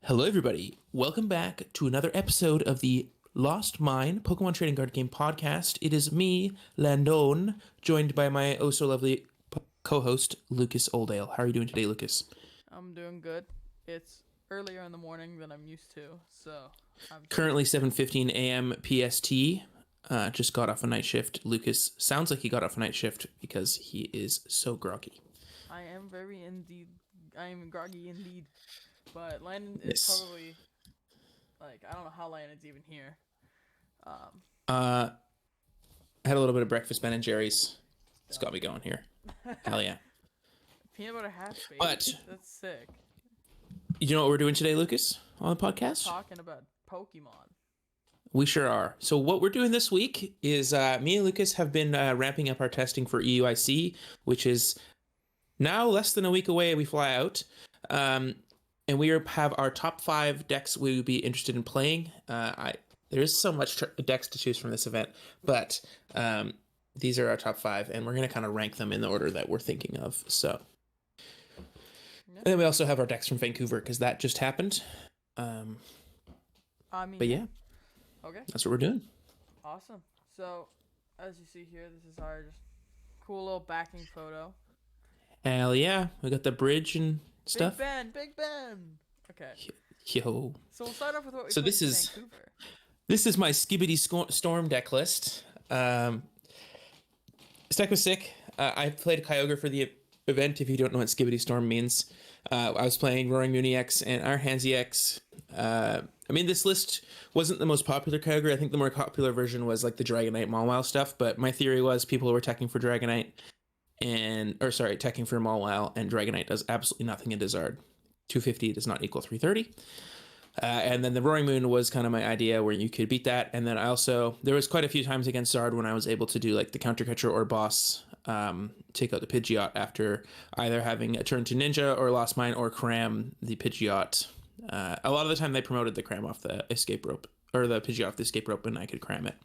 Hello, everybody. Welcome back to another episode of the Lost Mine Pokemon Trading Card Game podcast. It is me, Landon, joined by my oh so lovely co-host, Lucas Oldale. How are you doing today, Lucas? I'm doing good. It's earlier in the morning than I'm used to, so I'm Currently 7:15 a.m. PST. Just got off a night shift. Lucas sounds like he got off a night shift because he is so groggy. I am groggy indeed. But Landon is probably I don't know how Landon's even here. I had a little bit of breakfast, Ben and Jerry's. It's got me going here. Hell yeah. Peanut butter half baked. But that's sick. You know what we're doing today, Lucas, on the podcast? Talking about Pokemon. We sure are. So what we're doing this week is me and Lucas have been ramping up our testing for EUIC, which is now less than a week away. We fly out. And we have our top 5 decks we would be interested in playing. There is so much decks to choose from this event, but these are our top 5, and we're going to kind of rank them in the order that we're thinking of. So, and then we also have our decks from Vancouver because that just happened. But yeah, okay, that's what we're doing. Awesome. So, as you see here, this is our just cool little backing photo. Hell yeah, we got the bridge and stuff. Big Ben. Okay. Yo. So we'll start off with what we So played this in is Vancouver. This is my Skibbity Storm deck list. This deck was sick. I played Kyogre for the event. If you don't know what Skibbity Storm means, I was playing Roaring Moon EX and Arhanzi EX. I mean, this list wasn't the most popular Kyogre. I think the more popular version was like the Dragonite Mawile stuff. But my theory was people were teching for Dragonite. Teching for Mawile, and Dragonite does absolutely nothing in Desard. 250 does not equal 330. And then the Roaring Moon was kind of my idea where you could beat that. And then there was quite a few times against Zard when I was able to do like the Counter Catcher or Boss, take out the Pidgeot after either having a turn to Ninja or Lost Mine or cram the Pidgeot. A lot of the time they promoted the cram off the escape rope, or the Pidgeot off the escape rope, and I could cram it.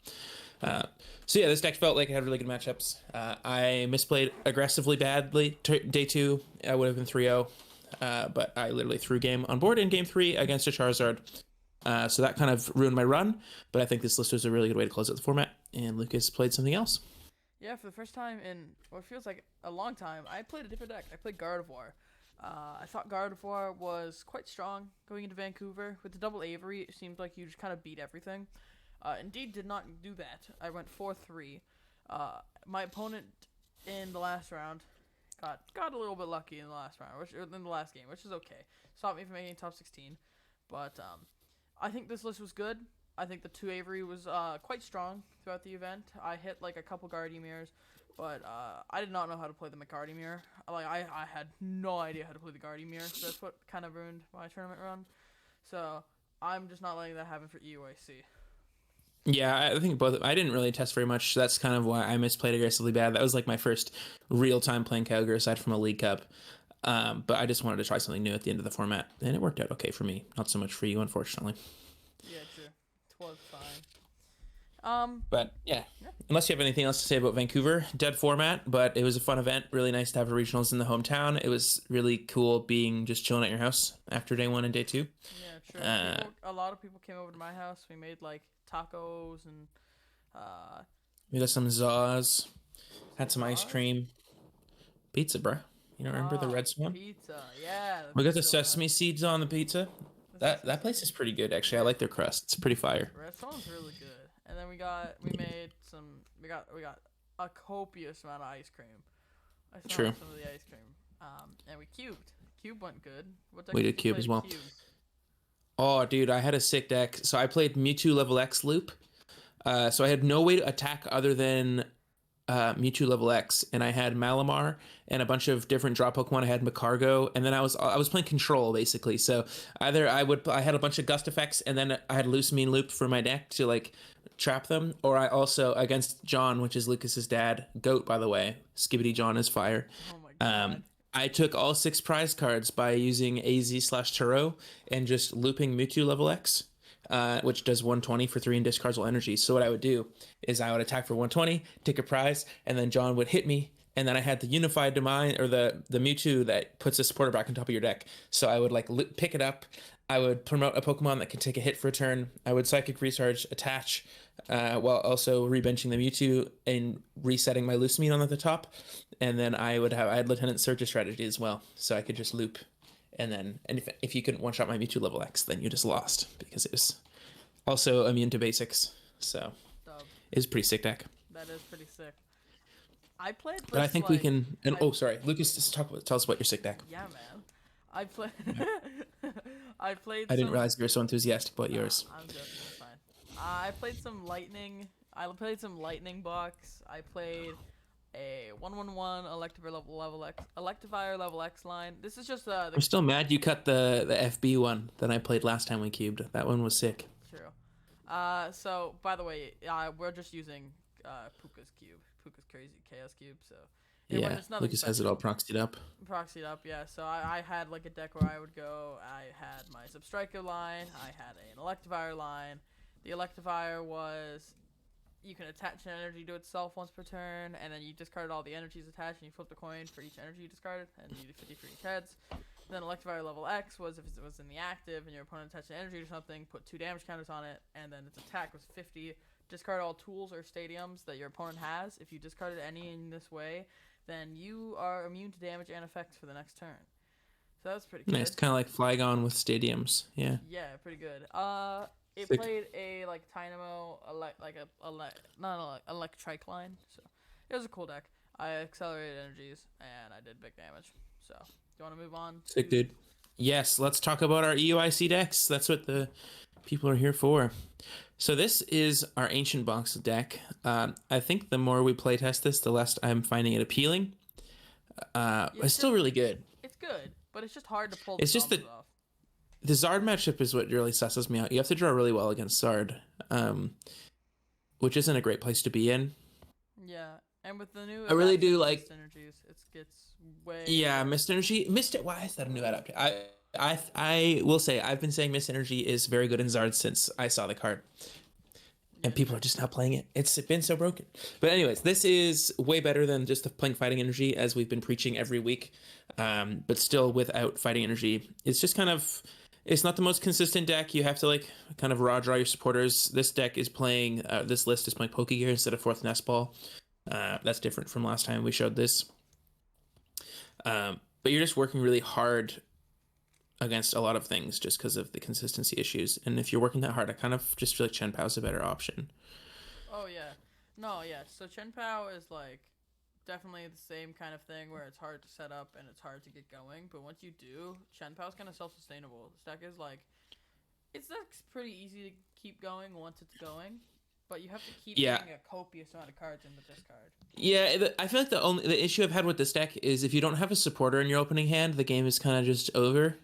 So yeah, this deck felt like it had really good matchups. I misplayed aggressively badly. Day 2, I would have been 3-0. But I literally threw game on board in game 3 against a Charizard. So that kind of ruined my run. But I think this list was a really good way to close out the format. And Lucas played something else. Yeah, for the first time in what feels like a long time, I played a different deck. I played Gardevoir. I thought Gardevoir was quite strong going into Vancouver. With the double Avery, it seemed like you just kind of beat everything. Indeed did not do that. I went 4-3. My opponent in the last round got a little bit lucky in the last round, in the last game, which is okay. Stopped me from making top 16. But I think this list was good. I think the 2 Avery was quite strong throughout the event. I hit like a couple Gardevoirs, but I did not know how to play the Gardevoir. I had no idea how to play the Gardevoir, so that's what kind of ruined my tournament run. So I'm just not letting that happen for EUIC. Yeah, I think both. I didn't really test very much. That's kind of why I misplayed aggressively bad. That was like my first real time playing Kyogre aside from a League Cup. But I just wanted to try something new at the end of the format, and it worked out okay for me. Not so much for you, unfortunately. Yeah, true. It was fine. But yeah, unless you have anything else to say about Vancouver, dead format, but it was a fun event. Really nice to have a regionals in the hometown. It was really cool being just chilling at your house after day 1 and day 2. Yeah, true. A lot of people came over to my house. We made like tacos and we got some Zaws, had some ice cream, pizza, bro. You don't remember the Red Swan? Pizza, yeah. We got the sesame seeds on the pizza. That place is pretty good, actually. I like their crust. It's pretty fire. Red Swan's really good. And then we got a copious amount of ice cream. True. Some of the ice cream. And we cubed. Cube went good. We did cube as well. Oh, dude, I had a sick deck. So I played Mewtwo level X loop. So I had no way to attack other than Mewtwo level X, and I had Malamar and a bunch of different drop Pokemon. I had Macargo, and then I was playing Control basically. So either I had a bunch of Gust effects, and then I had Loose Mean Loop for my deck to like trap them, or I also against John, which is Lucas's dad, Goat by the way. Skibbity John is fire. Oh my god. I took all 6 prize cards by using AZ/Turo and just looping Mewtwo level X, which does 120 for 3 and discards all energy. So what I would do is I would attack for 120, take a prize, and then John would hit me, and then I had the unified domain or the Mewtwo that puts a supporter back on top of your deck. So I would like pick it up. I would promote a Pokemon that could take a hit for a turn. I would Psychic Recharge, attach, while also rebenching the Mewtwo and resetting my Lucamine on at the top. And then I had Lieutenant Surge's strategy as well, so I could just loop. And if you couldn't one shot my Mewtwo level X, then you just lost because it was also immune to basics. So Dub. it was a pretty sick deck. That is pretty sick. I played this, But I think we can. And sorry, Lucas, just tell us about your sick deck. Yeah, man. I played. I played. I didn't realize you were so enthusiastic about yours. I'm joking. It's fine. I played some lightning. I played some lightning box. I played a 1/1/1 Electivire level X line. This is just I'm still mad you cut the FB one that I played last time we cubed. That one was sick. True. So by the way, we're just using Puka's cube, Puka's crazy chaos cube. So yeah, Lucas has it all proxied up. Proxied up, yeah. So I had like a deck where I would go. I had my Substriker line. I had an Electivire line. The Electivire was you can attach an energy to itself once per turn, and then you discarded all the energies attached, and you flip the coin for each energy you discarded, and you do 50 for each heads. And then Electivire level X was if it was in the active, and your opponent attached an energy to something, put 2 damage counters on it, and then its attack was 50. Discard all tools or stadiums that your opponent has. If you discarded any in this way, then you are immune to damage and effects for the next turn. So that's pretty good. Nice, kind of like Flygon with stadiums. Yeah. Yeah, pretty good. It Sick. played a like Dynamo, not an electric line. So it was a cool deck. I accelerated energies and I did big damage. So do you want to move on? Sick, dude. Yes, let's talk about our EUIC decks. That's what the people are here for. So this is our Ancient Box deck. I think the more we playtest this, the less I'm finding it appealing. It's still really good. It's good, but it's just hard to pull the It's just combos off. The Zard matchup is what really susses me out. You have to draw really well against Zard, which isn't a great place to be in. Yeah, and with the new I really do like synergies, it gets way. Yeah, Mist Energy. Why is that a new adaptation? I will say I've been saying Mist Energy is very good in Zard since I saw the card. And people are just not playing it. It's been so broken. But anyways, this is way better than just playing Fighting Energy, as we've been preaching every week. But still without Fighting Energy. It's just kind of... It's not the most consistent deck. You have to like kind of raw draw your supporters. This deck is playing... this list is playing Pokegear instead of Fourth Nest Ball. That's different from last time we showed this. But you're just working really hard against a lot of things just because of the consistency issues. And if you're working that hard, I kind of just feel like Chen Pao's a better option. Oh, yeah. No, yeah. So Chen Pao is like definitely the same kind of thing where it's hard to set up and it's hard to get going. But once you do, Chen Pao's kind of self-sustainable. This deck is like, it's pretty easy to keep going once it's going. But you have to keep getting a copious amount of cards in the discard. Yeah, I feel like the issue I've had with this deck is if you don't have a supporter in your opening hand, the game is kind of just over.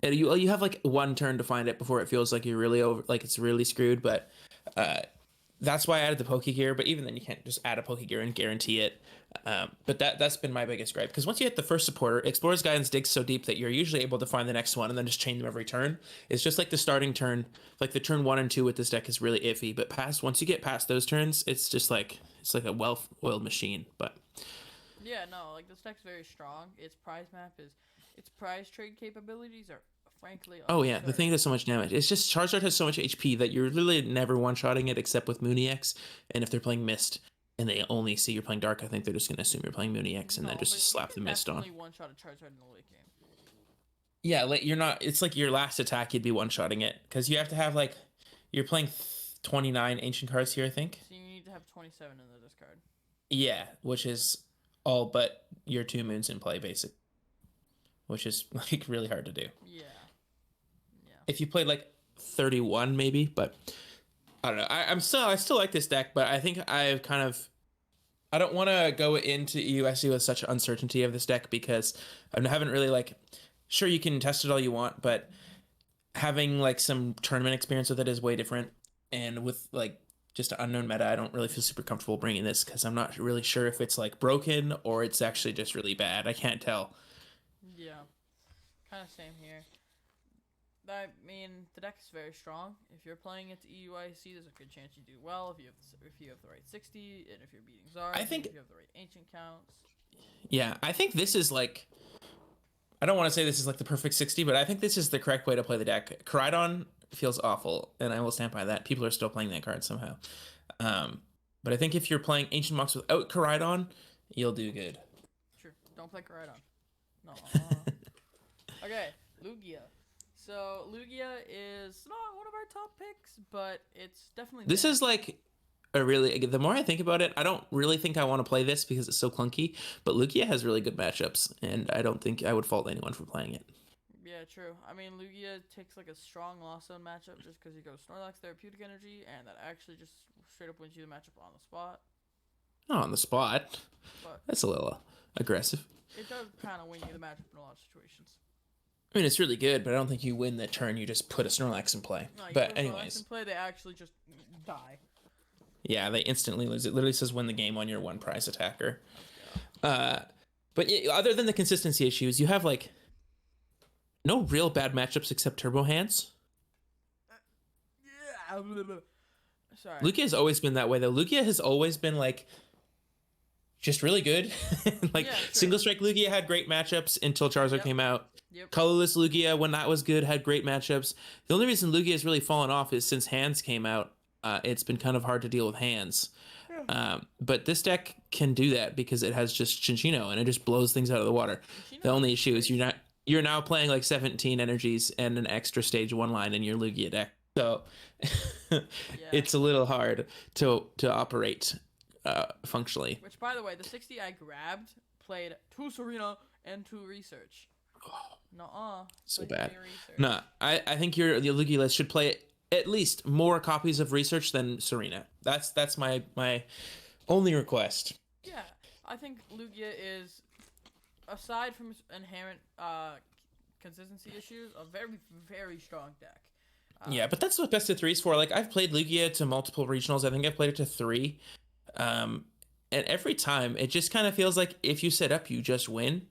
You have like one turn to find it before it feels like you're really over, like it's really screwed. But that's why I added the Pokegear. But even then, you can't just add a Pokegear and guarantee it. But that's been my biggest gripe, because once you hit the first supporter, Explorer's Guidance digs so deep that you're usually able to find the next one and then just chain them every turn. It's just like the starting turn, like the turn 1 and 2 with this deck is really iffy. But once you get past those turns, it's just like a well-oiled machine. But yeah, no, like this deck's very strong. Its prize trade capabilities are frankly. Oh yeah, the thing does so much damage. It's just Charizard has so much HP that you're literally never one-shotting it except with Mooney-X, and if they're playing Mist and they only see you're playing Dark, I think they're just gonna assume you're playing Mooney-X and then just slap the Mist on. One shot a Charizard in the late game. Yeah, like you're not. It's like your last attack, you'd be one-shotting it because you have to have like you're playing 29 ancient cards here, I think. So you need to have 27 in the discard. Yeah, which is all but your 2 moons in play, basic. Which is like really hard to do. Yeah. If you played like 31 maybe, but I don't know. I still like this deck, but I think I don't want to go into EUIC with such uncertainty of this deck because I haven't really like, sure you can test it all you want, but having like some tournament experience with it is way different. And with like just an unknown meta, I don't really feel super comfortable bringing this because I'm not really sure if it's like broken or it's actually just really bad. I can't tell. Yeah, kind of same here. I mean, the deck is very strong. If you're playing it to EUIC, there's a good chance you do well if you have the right 60, and if you're beating Zard, I think if you have the right ancient counts. Yeah, I think this is like, I don't want to say this is like the perfect 60, but I think this is the correct way to play the deck. Koraidon feels awful, and I will stand by that. People are still playing that card somehow. But I think if you're playing Ancient Monks without Koraidon, you'll do good. Sure, don't play Koraidon. No. Okay, Lugia. So Lugia is not one of our top picks, but it's definitely This there. is like the more I think about it, I don't really think I want to play this because it's so clunky, but Lugia has really good matchups, and I don't think I would fault anyone for playing it. Yeah, true. I mean, Lugia takes like a strong Lost Zone matchup just because he goes Snorlax Therapeutic Energy, and that actually just straight up wins you the matchup on the spot. Oh, on the spot. But That's a little aggressive. it does kind of win you the matchup in a lot of situations. I mean, it's really good, but I don't think you win the turn. You just put a Snorlax in play. No, you But put Snorlax anyways. in play, they actually just die. Yeah, they instantly lose. It literally says win the game on your one prize attacker. Yeah. But yeah, other than the consistency issues, you have like no real bad matchups except Turbo Hands. Yeah. Sorry. Lugia has always been that way though. Lugia has always been like just really good. Like Yeah, true. Single Strike Lugia had great matchups until Charizard Yep. came out. Yep. Colorless Lugia, when that was good, had great matchups. The only reason Lugia has really fallen off is since Hands came out. It's been kind of hard to deal with Hands. But this deck can do that because it has just Chinchino and it just blows things out of the water. The only issue is you're now playing like 17 energies and an extra stage 1 line in your Lugia deck. So it's a little hard to operate functionally. Which, by the way, the 60 I grabbed played 2 Serena and 2 Research. Nuh-uh. So Played bad. 3 Research. No, I think your Lugia list should play at least more copies of Research than Serena. That's my only request. Yeah, I think Lugia is, aside from its inherent consistency issues, a very, very strong deck. Yeah, but that's what best of 3 is for. Like, I've played Lugia to multiple regionals. I think I've played it to 3. And every time, it just kind of feels like if you set up, you just win.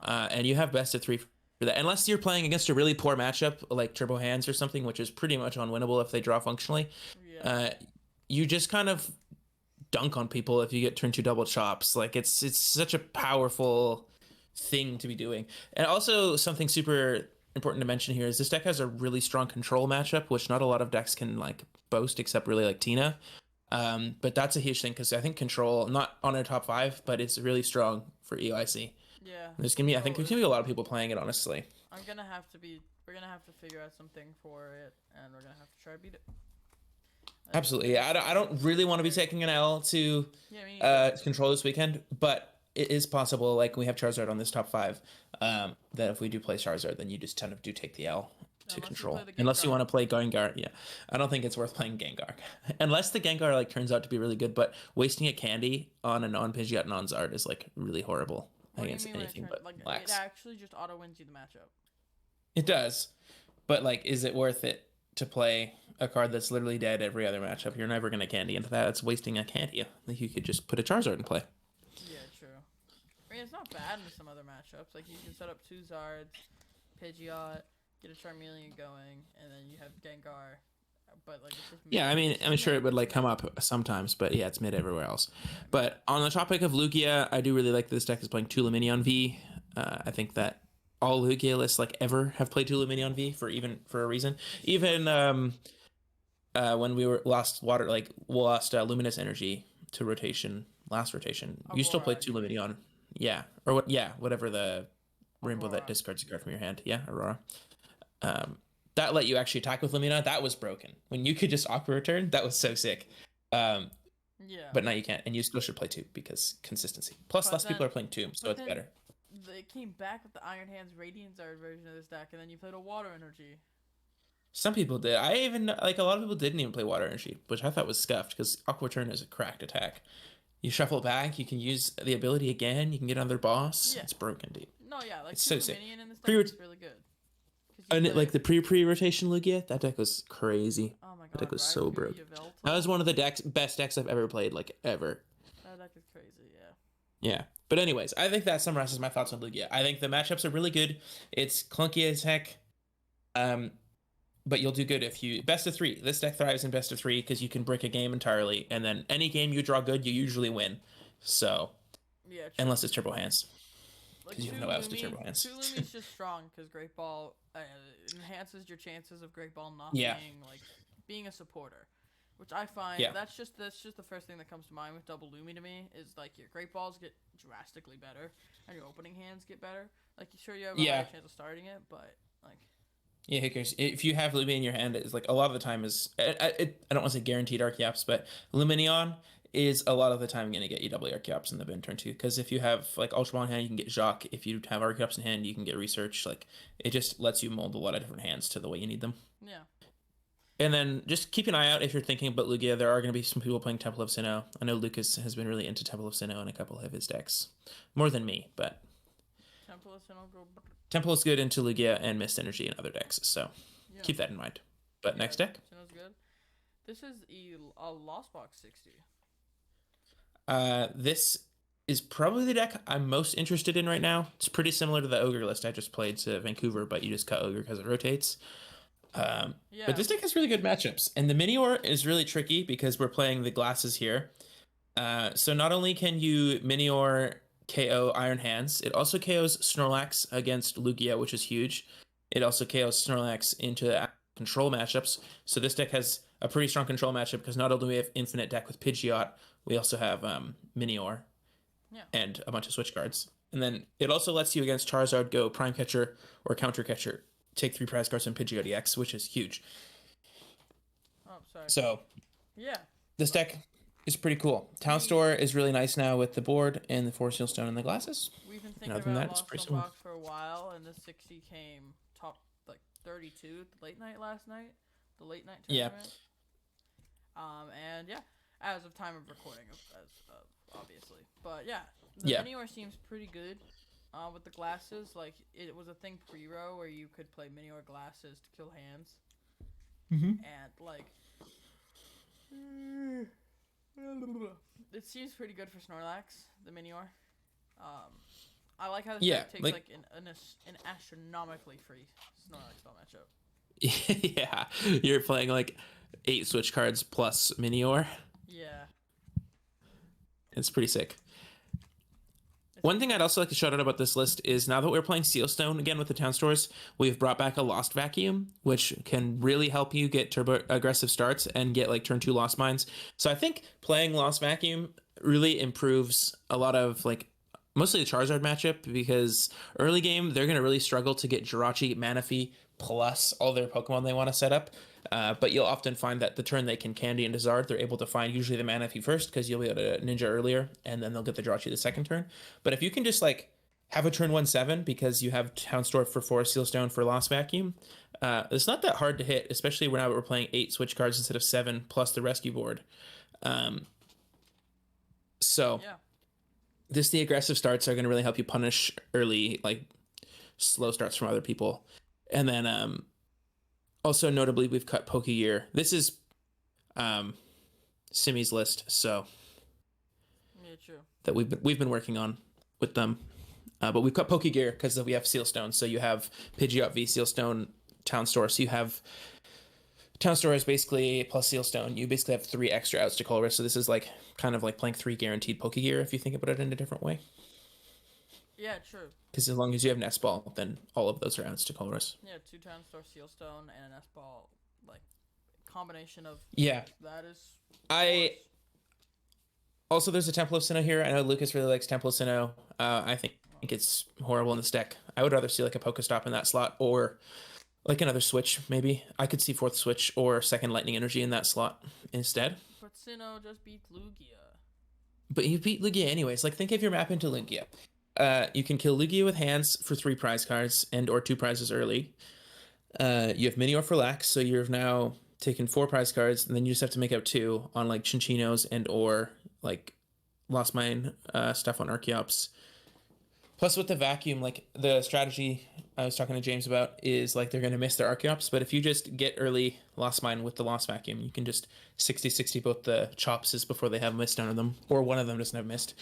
And you have best of 3 for that. Unless you're playing against a really poor matchup, like Turbo Hands or something, which is pretty much unwinnable if they draw functionally. Yeah. You just kind of dunk on people if you get turn 2 double chops. Like, it's such a powerful thing to be doing. And also something super important to mention here is this deck has a really strong control matchup, which not a lot of decks can like boast except really like Tina. But that's a huge thing because I think control, not on our top 5, but it's really strong for EUIC. Yeah. I think there's gonna be a lot of people playing it, honestly. We're gonna have to figure out something for it, and we're gonna have to try to beat it. Absolutely. Yeah, I don't really want to be taking an L to control this weekend, but it is possible, like we have Charizard on this top 5, that if we do play Charizard, then you just kind of do take the L to Unless you control. play the Unless you Gengar. want to play Gengar. Yeah. I don't think it's worth playing Gengar. Unless the Gengar like turns out to be really good, but wasting a candy on a non-Pidgeot non-Zard is like really horrible against anything but Lax. It actually just auto wins you the matchup. It does. But like, is it worth it to play a card that's literally dead every other matchup? You're never going to candy into that. It's wasting a candy. Like, you could just put a Charizard in play. Yeah, true. I mean, it's not bad in some other matchups. Like, you can set up 2 Zards, Pidgeot, get a Charmeleon going, and then you have Gengar. But like, it's just Yeah, I mean, I'm sure it would like come up sometimes, but yeah, it's mid everywhere else. But on the topic of Lugia, I do really like this deck is playing Tulaminion V. I think that all Lugia lists like ever have played Tulaminion V for a reason. Even when we lost Luminous Energy to last rotation, you still played Tulaminion. Yeah, or what? Yeah, whatever the rainbow that discards a card from your hand. Yeah, Aurora. That let you actually attack with Lumina. That was broken. When you could just Aqua Return, that was so sick. Yeah. But now you can't, and you still should play 2 because consistency. Plus, But less then- people are playing 2, so but it's then- better. They came back with the Iron Hands Radiant Zard version of this deck, and then you played a Water Energy. Some people did. I even like a lot of people didn't even play Water Energy, which I thought was scuffed because Aqua Return is a cracked attack. You shuffle it back, you can use the ability again, you can get another boss. Yeah. It's broken, dude. No, yeah, like It's so sick. Tulaminion in this deck Pre- is really good. 'Cause you And it, play- like the pre-rotation Lugia, that deck was crazy. oh my god, that deck was so Raikou, broken. Yveltal. That was one of the best decks I've ever played, like ever. That deck is crazy, yeah. Yeah. But anyways, I think that summarizes my thoughts on Lugia. I think the matchups are really good. It's clunky as heck. But you'll do good if you best of three. This deck thrives in best of three because you can break a game entirely, and then any game you draw good, you usually win. So Yeah, true. unless it's turbo hands, Like because you have no outs to turbo hands. Two Lumi's just strong because Great Ball enhances your chances of Great Ball not Yeah. being a supporter, which I find that's just the first thing that comes to mind with double Lumi to me is like your Great Balls get drastically better and your opening hands get better. Like sure you have a higher chance of starting it, but like. Yeah, who cares? If you have Lumi in your hand, it's like a lot of the time is I don't want to say guaranteed Archeops, but Luminion is a lot of the time going to get you double Archeops in the bin turn too. Because if you have like Ultra Ball in hand, you can get Jacques. If you have Archeops in hand, you can get Research. Like it just lets you mold a lot of different hands to the way you need them. Yeah. And then just keep an eye out if you're thinking about Lugia. There are going to be some people playing Temple of Sinnoh. I know Lucas has been really into Temple of Sinnoh in a couple of his decks, more than me, but. Temple is good into Lugia and Mist Energy in other decks, so keep that in mind. But next deck? Sounds good. This is a Lost Box 60. This is probably the deck I'm most interested in right now. It's pretty similar to the Ogre list I just played to Vancouver, but you just cut Ogre because it rotates. But this deck has really good matchups. And the Minior is really tricky because we're playing the glasses here. So not only can you Minior KO Iron Hands, it also KOs Snorlax against Lugia, which is huge. It also KOs Snorlax into control matchups. So this deck has a pretty strong control matchup because not only do we have Infinite deck with Pidgeot, we also have Minior and a bunch of switch cards. And then it also lets you against Charizard go Prime Catcher or Counter Catcher, take 3 prize cards from Pidgeot EX, which is huge. Oh, sorry. So this deck is pretty cool. Town Store is really nice now with the board and the 4 Seal Stone and the glasses. We've been thinking about Lost Box for a while, and this 60 came top like 32 the late night last night, the late night tournament. And as of time of recording, obviously, but the Minior seems pretty good. With the glasses, like it was a thing pre-row where you could play Minior glasses to kill hands, and like. It seems pretty good for Snorlax, the Minior. I like how this deck takes like an astronomically free Snorlax spell matchup. Yeah, you're playing like 8 switch cards plus Minior. Yeah. It's pretty sick. One thing I'd also like to shout out about this list is now that we're playing Sealstone again with the town stores, we've brought back a Lost Vacuum, which can really help you get turbo aggressive starts and get like turn 2 Lost Mines. So I think playing Lost Vacuum really improves a lot of like mostly the Charizard matchup because early game they're going to really struggle to get Jirachi, Manaphy, plus all their Pokemon they want to set up. But you'll often find that the turn they can Candy and Desard, they're able to find usually the Manaphy first because you'll be able to Ninja earlier, and then they'll get the Jirachi the second turn. But if you can just like have a turn 1/7 because you have Town Store for 4 Sealstone for Lost Vacuum, it's not that hard to hit, especially now we're playing 8 switch cards instead of 7 plus the rescue board. The aggressive starts are going to really help you punish early like slow starts from other people. And then also notably we've cut Pokegear. This is Simi's list, so true. That we've been working on with them. But we've cut Pokegear because we have Sealstone. So you have Pidgeot v Sealstone Town Store. So you have Town Store is basically plus Sealstone. You basically have 3 extra outs to Colress. So this is like kind of like playing 3 guaranteed Pokegear if you think about it in a different way. Yeah, true. Because as long as you have an S-Ball, then all of those are outs to Colress. Yeah, 2 Town Store Sealstone and an S-Ball, like combination of that is. Also, there's a Temple of Sinnoh here. I know Lucas really likes Temple of Sinnoh. I think it's horrible in this deck. I would rather see like a Pokestop in that slot or like another switch, maybe. I could see 4th switch or 2nd Lightning Energy in that slot instead. But Sinnoh just beat Lugia. But you beat Lugia anyways. Like, think of your map into Lugia. You can kill Lugia with hands for 3 prize cards and or 2 prizes early. You have Minior for Lax, so you've now taken 4 prize cards, and then you just have to make up 2 on like Chinchinos and or like Lost Mine stuff on Archeops. Plus with the vacuum, like the strategy I was talking to James about is like they're going to miss their Archeops, but if you just get early Lost Mine with the Lost Vacuum, you can just 60-60 both the Chopses before they have mist under them, or one of them doesn't have mist.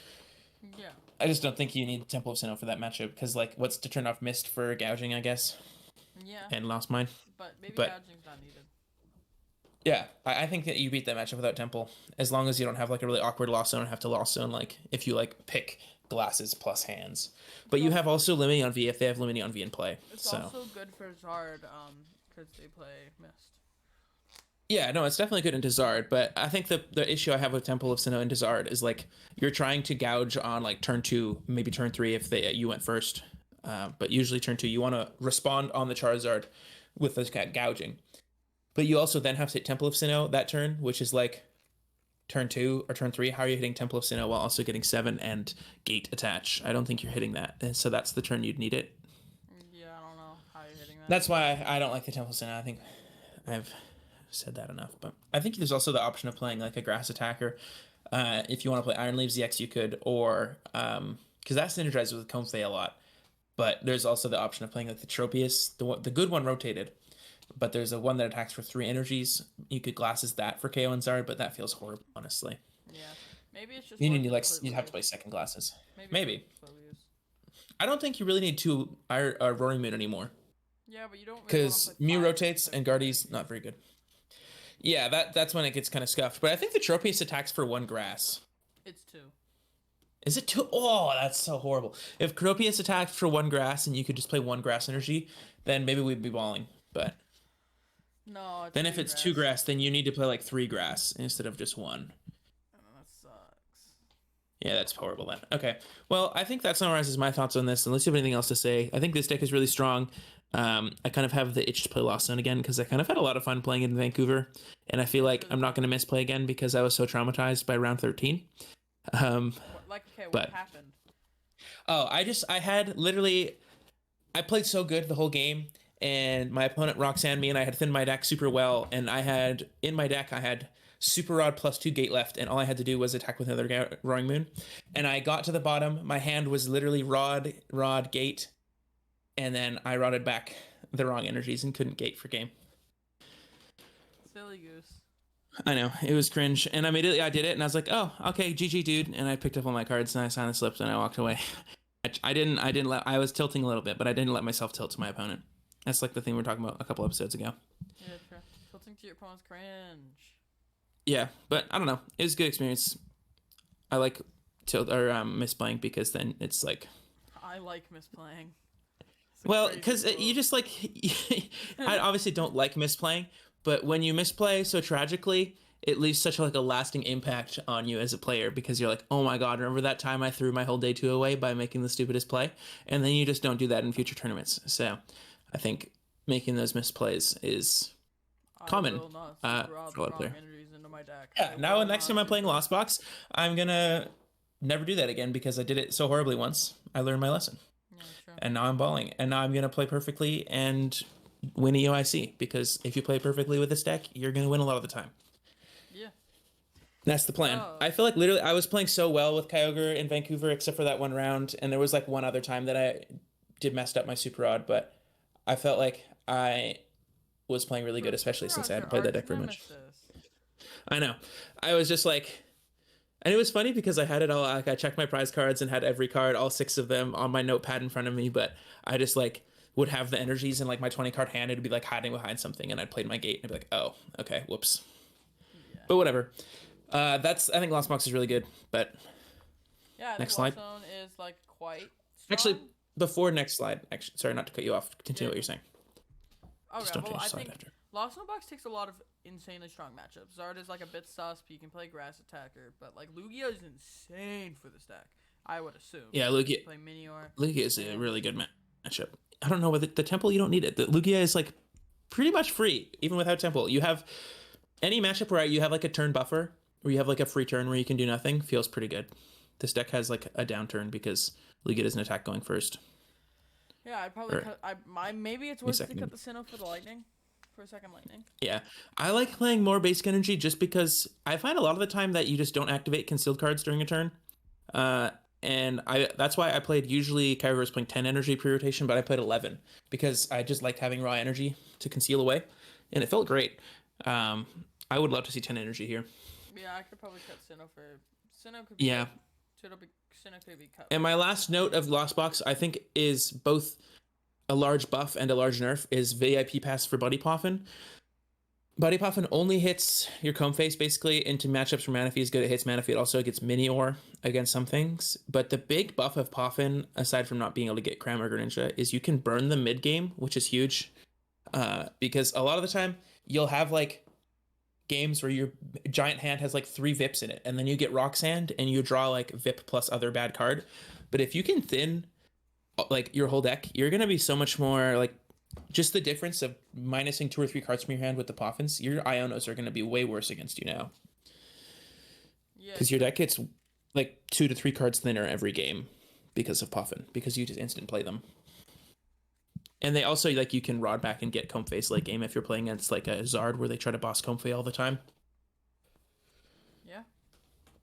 Yeah. I just don't think you need Temple of Sinnoh for that matchup, because like what's to turn off mist for gouging, I guess? Yeah, and lost mine. but maybe But gouging's not needed. yeah, I think that you beat that matchup without Temple, as long as you don't have like a really awkward lost zone and have to lost zone like if you like pick glasses plus hands. But you have also limiting on V if they have limiting on V in play. It's So also good for Zard, because they play Mist. yeah, no, it's definitely good into Zard, but I think the issue I have with Temple of Sinnoh into Zard is like you're trying to gouge on like turn 2, maybe turn 3 if you went first. But usually turn 2 you want to respond on the Charizard with this gouging. But you also then have to hit Temple of Sinnoh that turn, which is like turn 2 or turn 3. How are you hitting Temple of Sinnoh while also getting 7 and Gate attach? I don't think you're hitting that. And so that's the turn you'd need it. Yeah, I don't know how you're hitting that. That's why I don't like the Temple of Sinnoh. I think I've said that enough. But I think there's also the option of playing like a grass attacker. If you want to play Iron Leaves EX, you could, or because that synergizes with Comfey a lot. But there's also the option of playing like the Tropius, the good one rotated. But there's a one that attacks for 3 energies. You could glasses that for KO and Zard, but that feels horrible, honestly. Yeah, maybe it's just. You'd have to play second glasses. Maybe. I don't think you really need 2 Roaring Moon anymore. Yeah, but you don't. Because Mew rotates and Guardy's not very good. Yeah, that's when it gets kind of scuffed. But I think the Tropius attacks for 1 grass. It's 2. Is it 2? Oh, that's so horrible. If Tropius attacked for 1 grass and you could just play 1 grass energy, then maybe we'd be balling. But no. It's then if it's 2 grass, then you need to play like 3 grass instead of just 1. Oh, that sucks. Yeah, that's horrible then. Okay. Well, I think that summarizes my thoughts on this. Unless you have anything else to say, I think this deck is really strong. I kind of have the itch to play Lost Zone again because I kind of had a lot of fun playing it in Vancouver, and I feel like I'm not going to misplay again because I was so traumatized by round 13. What happened? Oh, I had literally, I played so good the whole game, and my opponent Roxanne me, and I had thinned my deck super well, and I had Super Rod plus 2 Gate left, and all I had to do was attack with another Roaring Moon, and I got to the bottom. My hand was literally Rod, Gate, and then I rodded back the wrong energies and couldn't Gate for game. Silly goose. I know, it was cringe, and immediately I did it, and I was like, oh, okay, GG, dude, and I picked up all my cards, and I signed the slips, and I walked away. I was tilting a little bit, but I didn't let myself tilt to my opponent. That's like the thing we were talking about a couple episodes ago. Yeah, true. Tilting to your opponent's cringe. Yeah, but I don't know. It was a good experience. I like misplaying because then it's like. I like misplaying. Well, because you just like. I obviously don't like misplaying, but when you misplay so tragically, it leaves such a lasting impact on you as a player because you're like, oh my god, remember that time I threw my whole day 2 away by making the stupidest play? And then you just don't do that in future tournaments. So I think making those misplays is common for a lot of players. Yeah, now next time I'm playing Lost Box, I'm gonna never do that again because I did it so horribly once. I learned my lesson. Yeah, true. And now I'm balling. And now I'm gonna play perfectly and win EUIC because if you play perfectly with this deck, you're gonna win a lot of the time. Yeah. That's the plan. I feel like literally I was playing so well with Kyogre in Vancouver except for that one round, and there was like one other time that I did messed up my Super Rod, but I felt like I was playing really good, especially since I hadn't played that deck very much. I know. I was just like, and it was funny because I had it all, like I checked my prize cards and had every card, all 6 of them on my notepad in front of me, but I just like would have the energies in like my 20 card hand. It'd be like hiding behind something and I'd played my Gate and I'd be like, oh, okay, whoops. Yeah. But whatever. I think Lost Box is really good, but yeah, next slide. Zone is like quite strong. Actually, before next slide, sorry not to cut you off. Continue what you're saying. Okay, just don't change I slide think after. Lost Box takes a lot of insanely strong matchups. Zard is like a bit sus, but you can play Grass Attacker. But like Lugia is insane for this deck, I would assume. Yeah, Lugia. Play Minior. Lugia is a really good matchup. I don't know whether the Temple you don't need it. The Lugia is like pretty much free even without Temple. You have any matchup where you have like a turn buffer, where you have like a free turn where you can do nothing, feels pretty good. This deck has like a downturn because Lugia doesn't attack going first. Yeah, I'd probably maybe it's worth to cut the Sinnoh for the Lightning. For a second Lightning. Yeah. I like playing more basic energy just because I find a lot of the time that you just don't activate concealed cards during a turn. And that's why I played usually Kyogre was playing 10 energy pre-rotation, but I played 11 because I just liked having raw energy to conceal away. And it felt great. I would love to see 10 energy here. Yeah, I could probably cut Sinnoh for Sinnoh could be Sinnoh could be cut. And my last note of Lost Box, I think, is both a large buff and a large nerf is VIP pass for Buddy Poffin. Buddy Poffin only hits your comb face basically into matchups where Manaphy is good. It hits Manaphy. It also gets mini ore against some things. But the big buff of Poffin, aside from not being able to get Cram or Greninja, is you can burn the mid game, which is huge. Because a lot of the time you'll have like games where your giant hand has like 3 Vips in it, and then you get Rock Sand and you draw like Vip plus other bad card. But if you can thin like your whole deck, you're gonna be so much more like just the difference of minusing 2 or 3 cards from your hand with the Poffins. Your Ionos are gonna be way worse against you now. Yeah. Because your deck gets like 2 to 3 cards thinner every game because of Poffin, because you just instant play them. And they also, like, you can rod back and get Comb Face late game if you're playing against like a Zard where they try to boss Comb Face all the time. Yeah,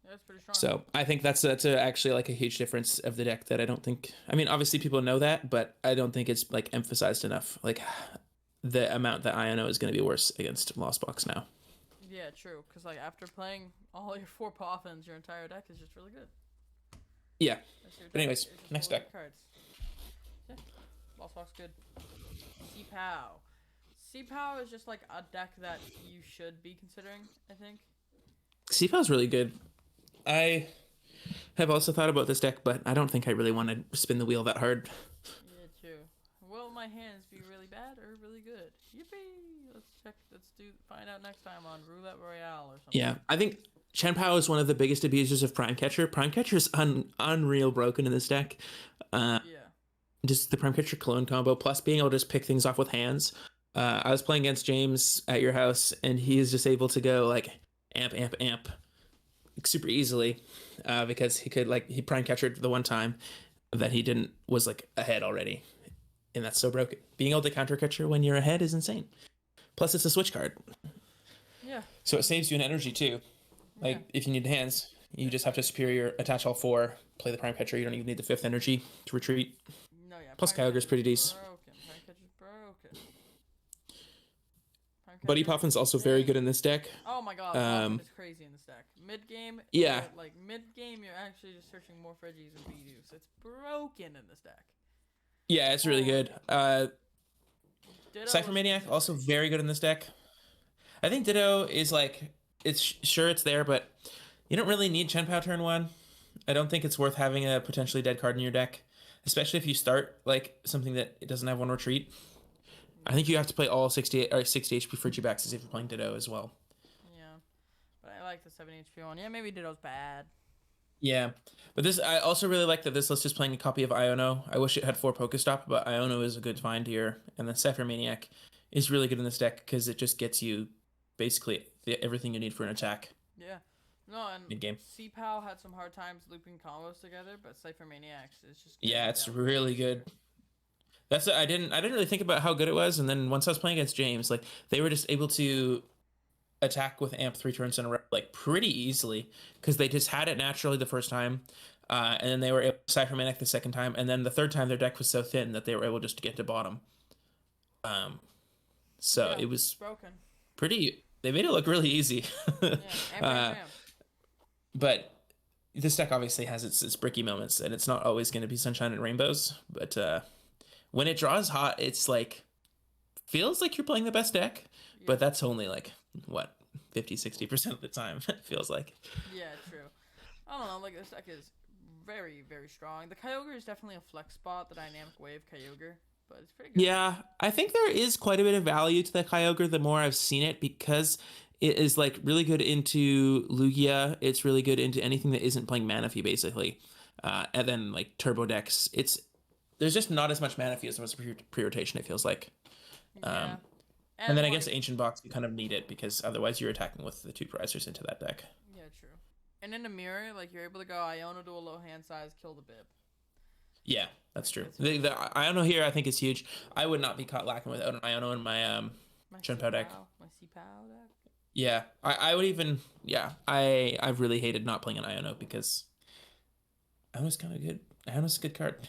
that's pretty strong. So I think that's actually like a huge difference of the deck that I don't think. I mean, obviously people know that, but I don't think it's like emphasized enough. Like the amount that Iono is going to be worse against Lost Box now. Yeah, true. Because like after playing all your 4 Poffins, your entire deck is just really good. Yeah. But anyways, next deck. Cards. Yeah, Lost Box good. C-Pow. C-Pow is just like a deck that you should be considering, I think. C-Pow is really good. I have also thought about this deck, but I don't think I really want to spin the wheel that hard. Yeah, true. Will my hands be really bad or really good? Yippee! Let's check. Find out next time on Roulette Royale or something. Yeah, I think Chen Pao is one of the biggest abusers of Prime Catcher. Prime Catcher is unreal broken in this deck. Yeah. Just the Prime Catcher clone combo, plus being able to just pick things off with hands. I was playing against James at your house, and he is just able to go like amp, amp, amp super easily because he could he Prime Catchered the one time that he didn't was like ahead already, and that's so broken. Being able to counter catcher when you're ahead is insane. Plus, it's a switch card. Yeah. So it saves you an energy too. Like if you need hands, you just have to superior attach all 4, play the Prime Catcher. You don't even need the 5th energy to retreat. No, yeah. Plus, Kyogre's pretty decent. Prime Catcher's broken. Buddy Poffin's also very good in this deck. Oh my god, Poffin is crazy in this deck. Mid game, yeah. Mid game, you're actually just searching more Reggies and Bidoof. It's broken in this deck. Yeah, it's really good. Cypher Maniac also very good in this deck. I think Ditto is like it's there, but you don't really need Chen Pao turn 1. I don't think it's worth having a potentially dead card in your deck, especially if you start like something that it doesn't have 1 retreat. I think you have to play all 60 HP Frigibaxes if you're playing Ditto as well. Yeah, but I like the 70 HP one. Yeah, maybe Ditto's bad. Yeah, but I also really like that this list is playing a copy of Iono. I wish it had 4 Pokestop, but Iono is a good find here. And then Cypher Maniac is really good in this deck because it just gets you basically everything you need for an attack. Yeah. No, and mid-game. C-Pow had some hard times looping combos together, but Cypher Maniacs is just... Yeah, it's really good. I didn't really think about how good it was, and then once I was playing against James, like they were just able to attack with amp 3 turns in a row like pretty easily because they just had it naturally the first time, and then they were able to Cypher Maniac the second time, and then the third time their deck was so thin that they were able just to get to bottom. So it was broken. Pretty. They made it look really easy. Yeah, but this deck obviously has its bricky moments, and it's not always going to be sunshine and rainbows. But when it draws hot, it's like feels like you're playing the best deck, but that's only like what 50-60% of the time. It feels like. Yeah, true. I don't know. Like this deck is very, very strong. The Kyogre is definitely a flex spot. The Dynamic Wave Kyogre. But it's pretty good. Yeah, I think there is quite a bit of value to the Kyogre the more I've seen it because it is like really good into Lugia. It's really good into anything that isn't playing Manaphy basically. And then like Turbo decks, there's just not as much Manaphy as there was pre-rotation, it feels like. Yeah. And then I guess Ancient Box, you kind of need it because otherwise you're attacking with the 2 Prisers into that deck. Yeah, true. And in the mirror, like you're able to go Iono to a low hand size, kill the Bib. Yeah, that's true. The Iono here I think is huge. I would not be caught lacking without an Iono in my Chen Pao deck. My C-Pow deck? Yeah, I would even, I've really hated not playing an Iono because Iono's kind of good. Iono's a good card.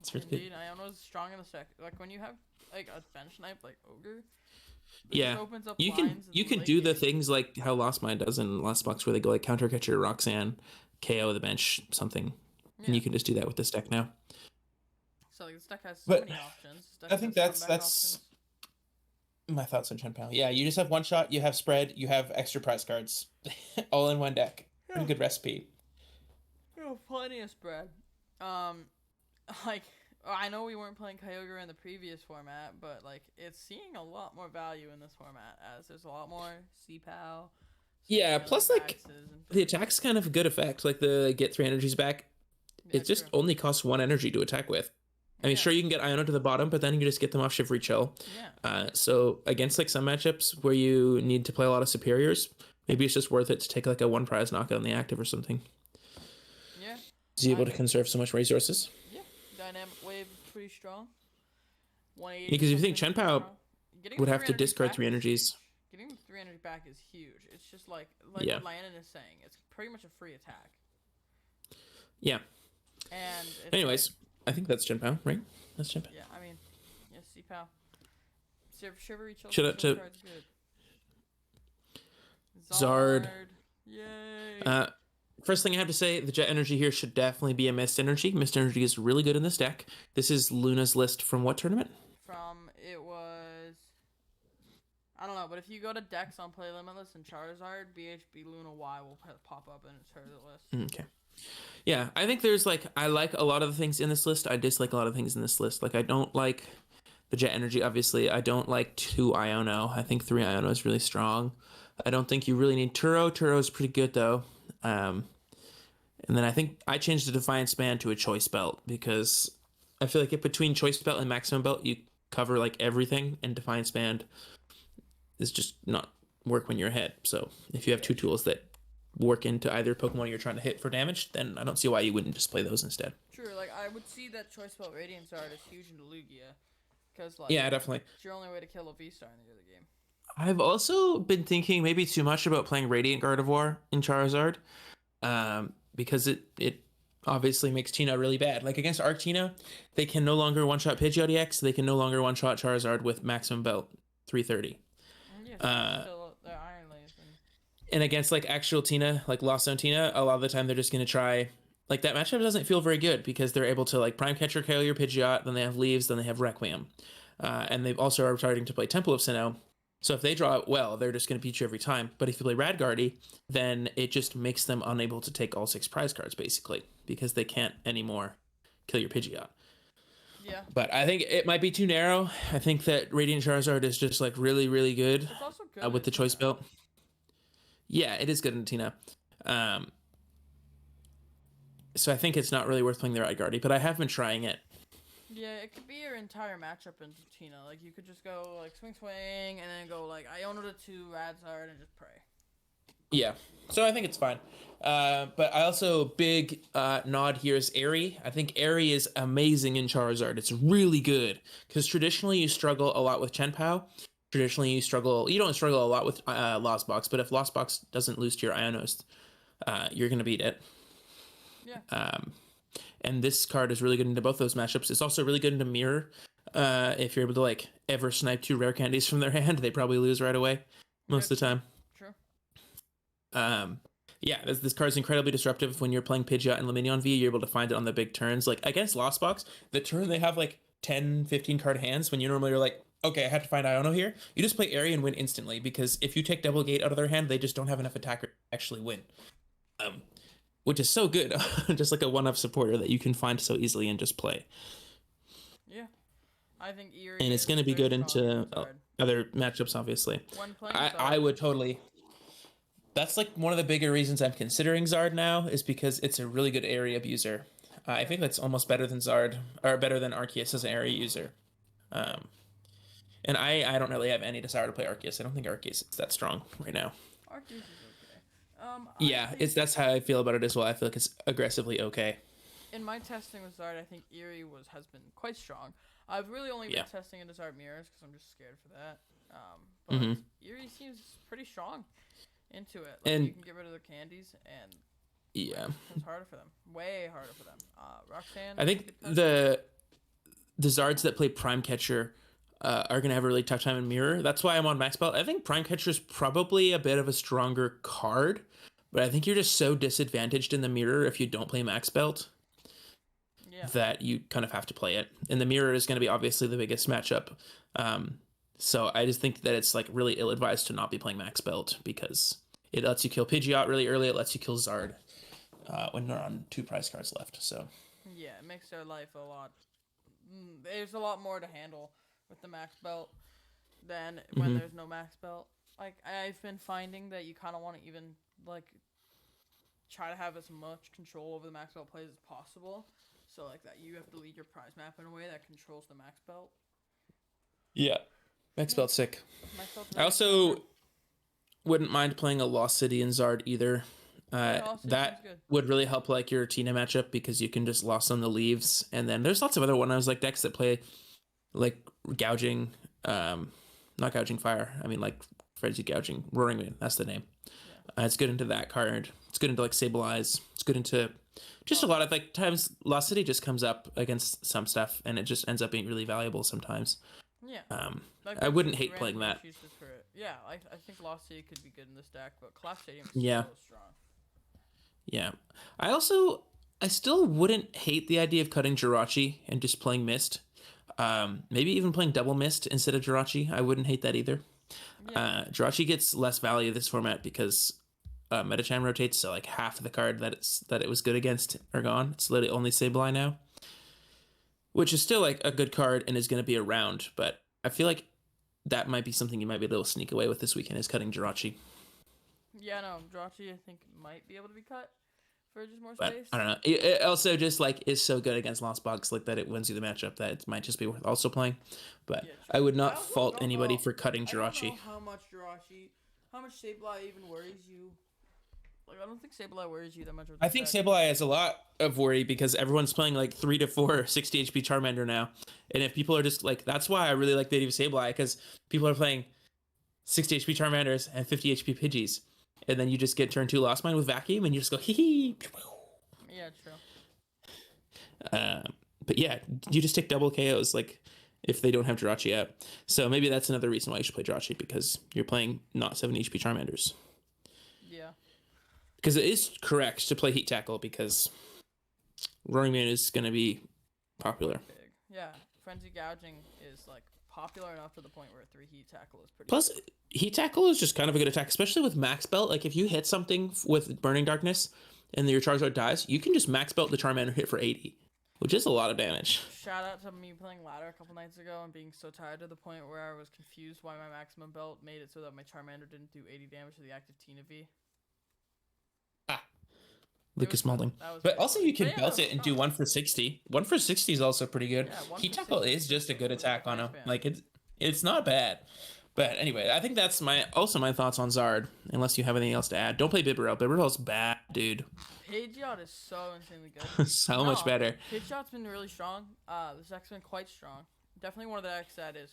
It's really Indeed, good. Iono's strong in the deck. Like when you have like a bench knife like Ogre, yeah, opens up you can do the things like how Lost Mine does in Lost Box where they go like Counter Catcher, Roxanne, KO the bench, something. And you can just do that with this deck now. So like this deck has so But many options. This deck I think has comeback that's options. my thoughts on Chen Pao. Yeah, you just have one shot, you have spread, you have extra prize cards, all in one deck. Pretty Yeah. good recipe. Yeah, plenty of spread. Um, like I know we weren't playing Kyogre in the previous format, but like it's seeing a lot more value in this format as there's a lot more C-Pow, Yeah, scaling plus like axes, and the things. attack's kind of a good effect. Like the get 3 energies back, Yeah, it true. just only costs 1 energy to attack with. I mean, Yeah. sure, you can get Iona to the bottom, but then you just get them off Shivery Chill. Yeah. So against like some matchups where you need to play a lot of superiors, maybe it's just worth it to take like a 1 prize knockout on the active or something. Yeah. To be able I to think- conserve so much resources. Yeah. Dynamic Wave is pretty strong. 180. Because if you think something Chen Pao strong. Getting would the have to 3 discard back 3 is energies. huge. Getting the 3 energy back is huge. It's just like Yeah. what Landen is saying. It's pretty much a free attack. Yeah. And it's Anyways, I think that's Chen Pao, right? That's Chen Pao. yeah, I mean, yeah, C-Pow. Shivery Chill. Should I- should- card's good. Zard. Yay. First thing I have to say, the Jet Energy here should definitely be a Mist Energy. Mist Energy is really good in this deck. This is Luna's list from what tournament? It was. I don't know, but if you go to decks on Play Limitless and Charizard, BHB Luna Y will pop up in its her list. Okay. Yeah, I think there's like, I like a lot of the things in this list. I dislike a lot of things in this list. Like, I don't like the Jet Energy, obviously. I don't like 2 Iono. I think 3 Iono is really strong. I don't think you really need Turo. Turo is pretty good, though. And then I think I changed the Defiance Band to a Choice Belt because I feel like if between Choice Belt and Maximum Belt, you cover like everything, and Defiance Band is just not work when you're ahead. So if you have 2 tools that work into either Pokemon you're trying to hit for damage, then I don't see why you wouldn't just play those instead. True, like I would see that Choice Belt Radiant Zard is huge into Lugia, because like Yeah, definitely. it's your only way to kill a V-Star in the other game. I've also been thinking maybe too much about playing Radiant Gardevoir in Charizard, because it obviously makes Tina really bad. Like against Arctina, they can no longer one-shot Pidgeot EX, they can no longer one-shot Charizard with Maximum Belt 330. Yeah, still the Iron Lace. And against like actual Tina, like Lost Zone Tina, a lot of the time they're just going to try, like that matchup doesn't feel very good because they're able to like Prime Catcher, KO your Pidgeot, then they have Leaves, then they have Requiem. And they also are starting to play Temple of Sinnoh. So if they draw it well, they're just going to beat you every time. But if you play Radguardy, then it just makes them unable to take all 6 prize cards, basically, because they can't anymore kill your Pidgeot. Yeah. But I think it might be too narrow. I think that Radiant Charizard is just like really, really good, It's also good with the in Choice Tina. Belt. Yeah, it is good in Tina. So I think it's not really worth playing the Radguardy, but I have been trying it. Yeah, it could be your entire matchup into Tina. Like you could just go like swing and then go like Iona to 2 Radzard and just pray. Yeah, so I think it's fine. But I also, big nod here is Airy. I think Airy is amazing in Charizard. It's really good because traditionally you struggle a lot with Chen Pao. Traditionally you don't struggle a lot with Lost Box, but if Lost Box doesn't lose to your Ionos, you're going to beat it. Yeah. And this card is really good into both those matchups. It's also really good into Mirror. If you're able to like ever snipe 2 rare candies from their hand, they probably lose right away most of the time. True. Yeah, this card's incredibly disruptive when you're playing Pidgeot and Luminion V. You're able to find it on the big turns. Like against Lost Box, the turn they have like 10, 15 card hands when you normally are like, okay, I have to find Iono here. You just play Airy and win instantly because if you take Double Gate out of their hand, they just don't have enough attacker to actually win. Which is so good, just like a one-up supporter that you can find so easily and just play. Yeah. I think Eerie And it's is going to be very good strong into against Zard. other matchups, obviously. When playing I Zard, would totally... That's like one of the bigger reasons I'm considering Zard now is because it's a really good area abuser. I think that's almost better than Zard, or better than Arceus as an area user. And I don't really have any desire to play Arceus. I don't think Arceus is that strong right now. Arceus is okay. Yeah, that's how I feel about it as well. I feel like it's aggressively okay. In my testing with Zard, I think Eerie has been quite strong. I've really only been testing into Zard mirrors because I'm just scared for that. But Eerie seems pretty strong into it. Like, And- you can get rid of the candies, and Yeah. it's harder for them. Way harder for them. Roxanne. I think the Zards that play Prime Catcher are going to have a really tough time in Mirror. That's why I'm on Max Belt. I think Prime Catcher is probably a bit of a stronger card, but I think you're just so disadvantaged in the Mirror if you don't play Max Belt. Yeah. that you kind of have to play it. And the mirror is going to be obviously the biggest matchup. So I just think that it's like really ill-advised to not be playing max belt because it lets you kill Pidgeot really early. It lets you kill Zard when they're on 2 prize cards left. So Yeah, it makes their life a lot. There's a lot more to handle with the max belt than when there's no max belt. Like I've been finding that you kind of want to even like try to have as much control over the max belt plays as possible. So like that you have to lead your prize map in a way that controls the max belt. yeah, max belt's sick. Max belt's I also wouldn't mind playing a Lost City and Zard either. That would really help like your Tina matchup because you can just Lost on the Leaves, and then there's lots of other one-offs like decks that play like gouging, not gouging fire. I mean like frenzy gouging, Roaring Wind. That's the name. Yeah. It's good into that card. It's good into like Sable Eyes. It's good into just a lot of like times Lost City just comes up against some stuff, and it just ends up being really valuable sometimes. Yeah. Like I wouldn't hate playing that. Yeah, I think Lost City could be good in this deck, but Clash Stadium is yeah. so strong. Yeah. I still wouldn't hate the idea of cutting Jirachi and just playing Mist. Maybe even playing double Mist instead of Jirachi. I wouldn't hate that either. Yeah. Jirachi gets less value this format because Metachan rotates, so like half of the card that it was good against are gone. It's literally only Sableye now, which is still like a good card and is going to be around. But I feel like that might be something you might be able to sneak away with this weekend is cutting Jirachi. Yeah, no, Jirachi I think might be able to be cut for just more but space. I don't know. It also just like is so good against Lost Box like that it wins you the matchup that it might just be worth also playing. But yeah, I would not fault anybody for cutting Jirachi. I don't know how much Sableye even worries you. Like I don't think Sableye worries you that much. I think Sableye has a lot of worry because everyone's playing like 3 to 4 60 HP Charmander now, and if people are just like, that's why I really like the idea of Sableye because people are playing 60 HP Charmanders and 50 HP Pidgeys. And then you just get turn 2 Lost Mine with Vacuum, and you just go hee hee. Yeah, true. But yeah, you just take double KOs like if they don't have Jirachi out. So maybe that's another reason why you should play Jirachi because you're playing not 7 HP Charmanders. Yeah. Because it is correct to play Heat Tackle because Roaring Man is going to be popular. Big. Yeah, Frenzy Gouging is like popular enough to the point where 3 Heat Tackle is pretty. Plus, good. Heat Tackle is just kind of a good attack, especially with Max Belt. Like if you hit something with Burning Darkness and your Charizard dies, you can just Max Belt the Charmander hit for 80, which is a lot of damage. Shout out to me playing ladder a couple nights ago and being so tired to the point where I was confused why my maximum belt made it so that my Charmander didn't do 80 damage to the active Tina V. Lucas Molding. But also you can belt it and do 1 for 60. 1 for 60 is also pretty good. Yeah, Heat Tackle is just a good attack on him. Like it's not bad. But anyway, I think that's my thoughts on Zard. Unless you have anything else to add. Don't play Bibarel. Bibarel's bad, dude. Pidgeot is so insanely good. So much better. Pidgeot's been really strong. This deck's been quite strong. Definitely one of the decks that is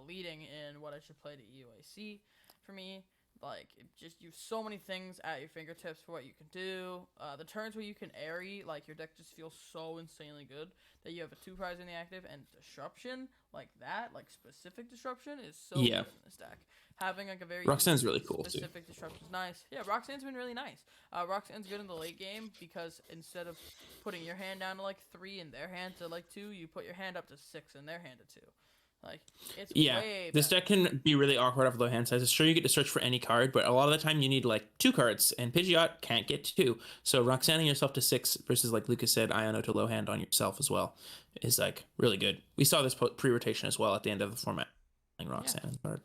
leading in what I should play to EUIC for me. Like, you have so many things at your fingertips for what you can do. The turns where you can airy, like, your deck just feels so insanely good that you have a 2 prize in the active, and disruption, like that, like, specific disruption is so good in this deck. Having, like, a very Roxanne's really cool, specific disruption is nice. Yeah, Roxanne's been really nice. Roxanne's good in the late game because instead of putting your hand down to, like, 3 in their hand to, like, 2, you put your hand up to 6 in their hand to 2. Like, it's way this deck can be really awkward off low hand sizes. Sure, you get to search for any card, but a lot of the time you need like 2 cards, and Pidgeot can't get 2. So Roxanneing yourself to 6 versus, like Lucas said, Iono to low hand on yourself as well is like really good. We saw this pre-rotation as well at the end of the format. Roxanne and Zard.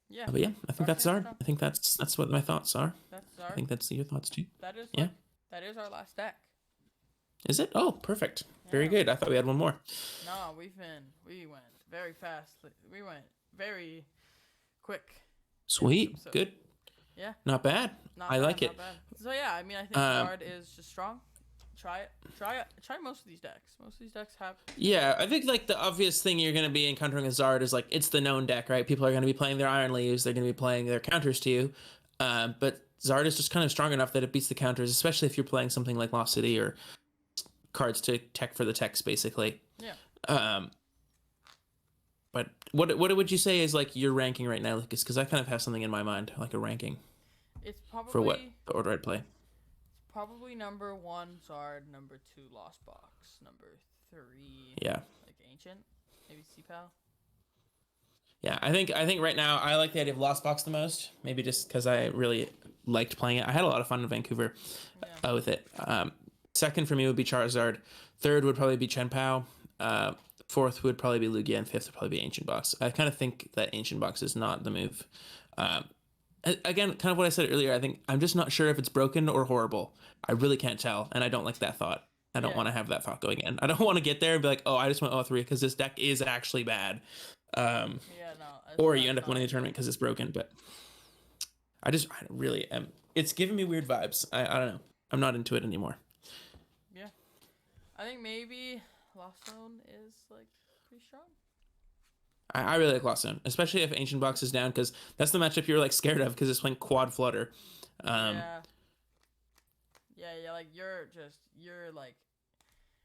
Yeah. But yeah, I think that's Zard. I think that's what my thoughts are. That's Zard. I think that's your thoughts too. That is that is our last deck. Is it? Oh, perfect. Very good. I thought we had one more. No, we went very fast. We went very quick. Sweet. Good. Yeah. Not bad. I like it. So yeah, I mean, I think Zard is just strong. Try it. Try most of these decks. Most of these decks have. Yeah, I think like the obvious thing you're going to be encountering with Zard is like it's the known deck, right? People are going to be playing their Iron Leaves. They're going to be playing their counters to you. But Zard is just kind of strong enough that it beats the counters, especially if you're playing something like Lost City or cards to tech for the techs, basically. Yeah. But what would you say is like your ranking right now, Lucas? Because I kind of have something in my mind, like a ranking. It's probably for what order I'd play. It's Probably number 1 Zard, number 2 Lost Box, number 3 Yeah. like Ancient, maybe CPAL. Yeah, I think right now I like the idea of Lost Box the most. Maybe just because I really liked playing it. I had a lot of fun in Vancouver with it. Second for me would be Charizard. Third would probably be Chen Pao. Fourth would probably be Lugia, and fifth would probably be Ancient Box. I kind of think that Ancient Box is not the move. Again, kind of what I said earlier. I think I'm just not sure if it's broken or horrible. I really can't tell, and I don't like that thought. I don't want to have that thought going in. I don't want to get there and be like, oh, I just went 0-3 because this deck is actually bad. Or you end up winning the tournament because it's broken. But I really am. It's giving me weird vibes. I don't know. I'm not into it anymore. Yeah, I think maybe Lost Zone is like pretty strong. I really like Lost Zone, especially if Ancient Box is down, because that's the matchup you're like scared of because it's playing quad flutter. Yeah, like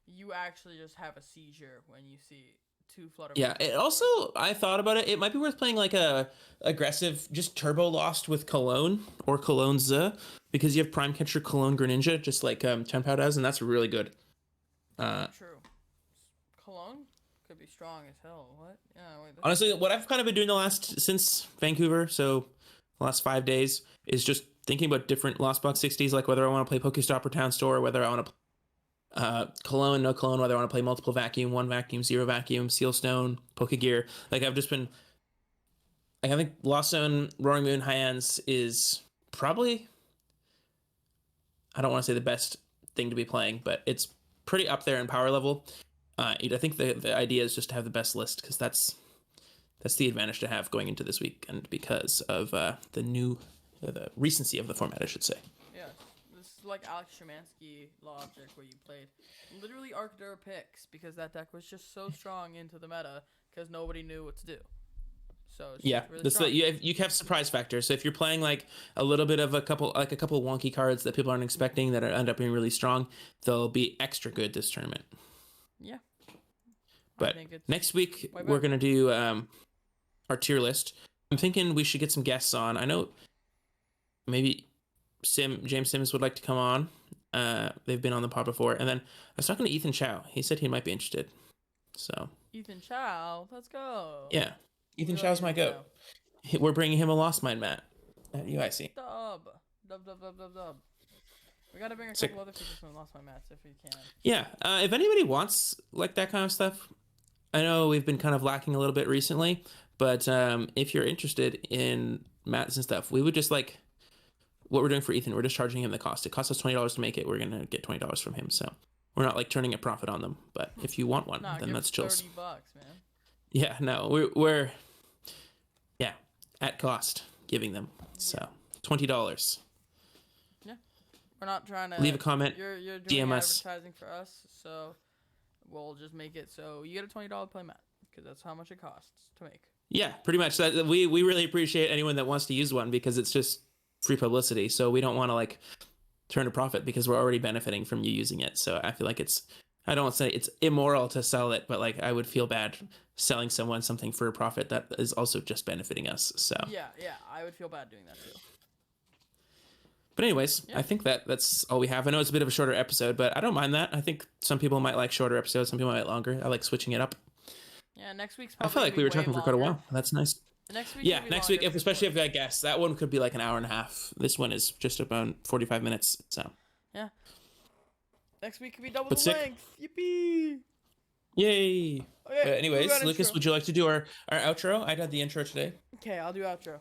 you actually just have a seizure when you see 2 flutter. Yeah, it also, I thought about it. It might be worth playing like a aggressive, just turbo Lost with Cologne or Cologne Z, because you have Prime Catcher Cologne Greninja, just like Chen Pao does, and that's really good. True. Cologne could be strong as hell. What? Yeah. Wait, honestly, what I've kind of been doing since Vancouver, so the last 5 days, is just thinking about different Lost Box 60s, like whether I want to play Pokestop or Town Store, whether I want to Cologne, no Cologne, whether I want to play multiple vacuum, 1 vacuum, 0 vacuum, Seal Stone, Pokegear. Like I've just been, like, I think Lost Zone, Roaring Moon, Hyan's is probably, I don't want to say the best thing to be playing, but it's pretty up there in power level. I think the idea is just to have the best list, because that's the advantage to have going into this week, and because of the recency of the format, I should say. Yeah, this is like Alex Szymanski logic, where you played literally Arcadura picks because that deck was just so strong into the meta because nobody knew what to do. So it's really you have surprise factor. So if you're playing like a little bit of a couple wonky cards that people aren't expecting that end up being really strong, they'll be extra good this tournament. Yeah. But next week we're gonna do our tier list. I'm thinking we should get some guests on. I know maybe James Sims would like to come on. They've been on the pod before. And then I was talking to Ethan Chow. He said he might be interested. So Ethan Chow, let's go. Yeah, Ethan Chow's my goat. We're bringing him a Lost Mine mat at EUIC. Dub. We gotta bring a couple other people from Lost Mine mats if we can. Yeah, if anybody wants like that kind of stuff, I know we've been kind of lacking a little bit recently, but if you're interested in mats and stuff, we would just like what we're doing for Ethan. We're just charging him the cost. It costs us $20 to make it. We're gonna get $20 from him, so we're not like turning a profit on them. But if you want one, then that's chills. $30, man. Yeah, no, we're at cost giving them. So $20. Yeah, we're not trying to leave a comment. You're doing DM us. advertising for us, so we'll just make it so you get a $20 playmat because that's how much it costs to make. Yeah, pretty much. That we really appreciate anyone that wants to use one because it's just free publicity. So we don't want to like turn a profit because we're already benefiting from you using it. So I feel like I don't want to say it's immoral to sell it, but like I would feel bad selling someone something for a profit that is also just benefiting us. So yeah, I would feel bad doing that too. But anyways, I think that's all we have. I know it's a bit of a shorter episode, but I don't mind that. I think some people might like shorter episodes, some people might longer. I like switching it up. Yeah, next week's probably I feel like we were talking for quite a while. That's nice. Next week. Yeah, next week, especially if I guess that one could be like an hour and a half. This one is just about 45 minutes. So yeah, next week could be double the length. Yippee! Yay! Okay, anyways, Lucas, would you like to do our outro? I did the intro today. Okay, I'll do outro.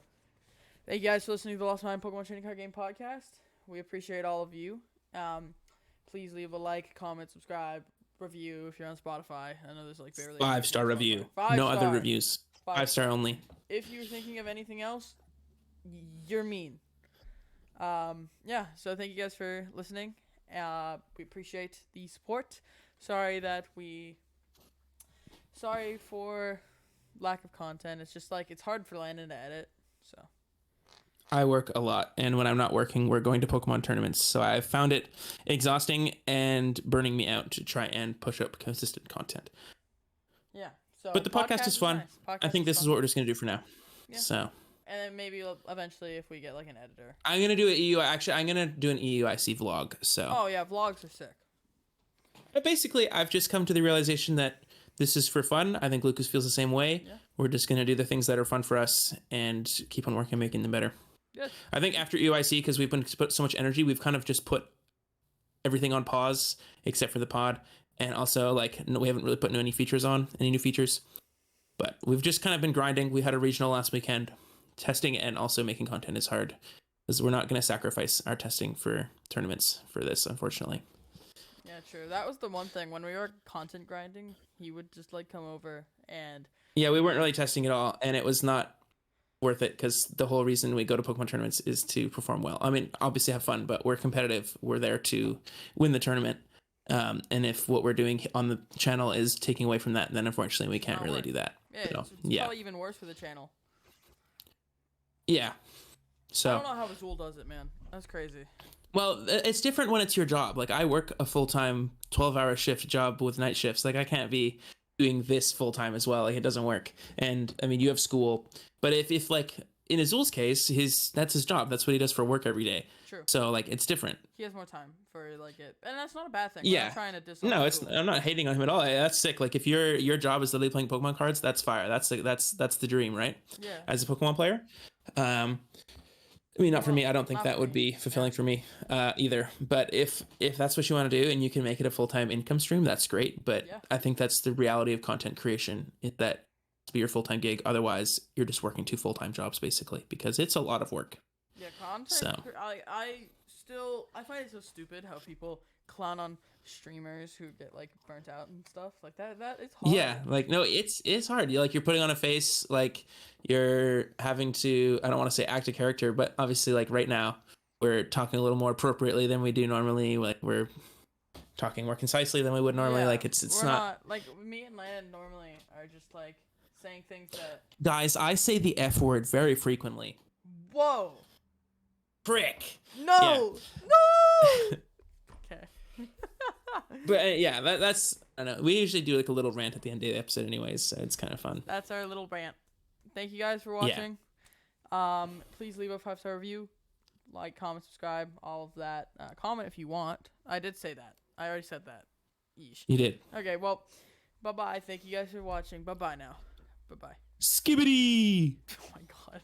Thank you guys for listening to the Lost Mine Pokemon Trading Card Game podcast. We appreciate all of you. Please leave a like, comment, subscribe, review if you're on Spotify. I know there's like barely 5-star review. No other reviews. 5-star only. If you're thinking of anything else, you're mean. Yeah, so thank you guys for listening. We appreciate the support. Sorry for lack of content. It's just like it's hard for Landen to edit. So I work a lot, and when I'm not working, we're going to Pokemon tournaments. So I've found it exhausting and burning me out to try and push up consistent content. Yeah. So but the podcast is fun. Nice. I think this is what we're just going to do for now. Yeah. So And then maybe eventually if we get like an editor. I'm gonna do an EU. Actually, I'm gonna do an EUIC vlog. So. Oh yeah, vlogs are sick. But basically, I've just come to the realization that this is for fun. I think Lucas feels the same way. Yeah. We're just gonna do the things that are fun for us and keep on working, making them better. Good. I think after EUIC, because we've put so much energy, we've kind of just put everything on pause except for the pod, and also like we haven't really put any new features. But we've just kind of been grinding. We had a regional last weekend. Testing and also making content is hard because we're not going to sacrifice our testing for tournaments for this, unfortunately. Yeah, true. That was the one thing when we were content grinding. He would just like come over and. Yeah, we weren't really testing at all, and it was not worth it because the whole reason we go to Pokemon tournaments is to perform well. I mean, obviously have fun, but we're competitive. We're there to win the tournament. And if what we're doing on the channel is taking away from that, then unfortunately we can't really do that. Yeah, So, it's probably even worse for the channel. Yeah. So I don't know how Azul does it, man. That's crazy. Well, it's different when it's your job. Like I work a full-time 12-hour shift job with night shifts. Like I can't be doing this full-time as well. Like it doesn't work. And I mean, you have school, but if like in Azul's case, that's his job. That's what he does for work every day. True. So like it's different. He has more time for like it, and that's not a bad thing. Yeah. I'm not trying to diss. No, I'm not hating on him at all. That's sick. Like if your job is literally playing Pokemon cards, that's fire. That's the dream, right? Yeah. As a Pokemon player. I mean, not for me. I don't think that would be fulfilling for me either. But if that's what you want to do and you can make it a full-time income stream, that's great. But I think that's the reality of content creation. That to be your full-time gig. Otherwise, you're just working 2 full-time jobs basically because it's a lot of work. Yeah, content. So. I find it so stupid how people clown on streamers who get like burnt out and stuff like that. That is hard. Yeah, like no, it's hard. You're putting on a face, like you're having to. I don't want to say act a character, but obviously, like right now, we're talking a little more appropriately than we do normally. Like we're talking more concisely than we would normally. Like it's not like me and Landen normally are just like saying things that. Guys, I say the F word very frequently. Whoa. Frick. No. No. Okay. But yeah, that's I don't know. We usually do like a little rant at the end of the episode, anyways. So it's kind of fun. That's our little rant. Thank you guys for watching. Yeah. Please leave a 5-star review, like, comment, subscribe, all of that. Comment if you want. I did say that. I already said that. Yeesh. You did. Okay. Well, bye bye. Thank you guys for watching. Bye bye now. Bye bye. Skibbity. Oh my god.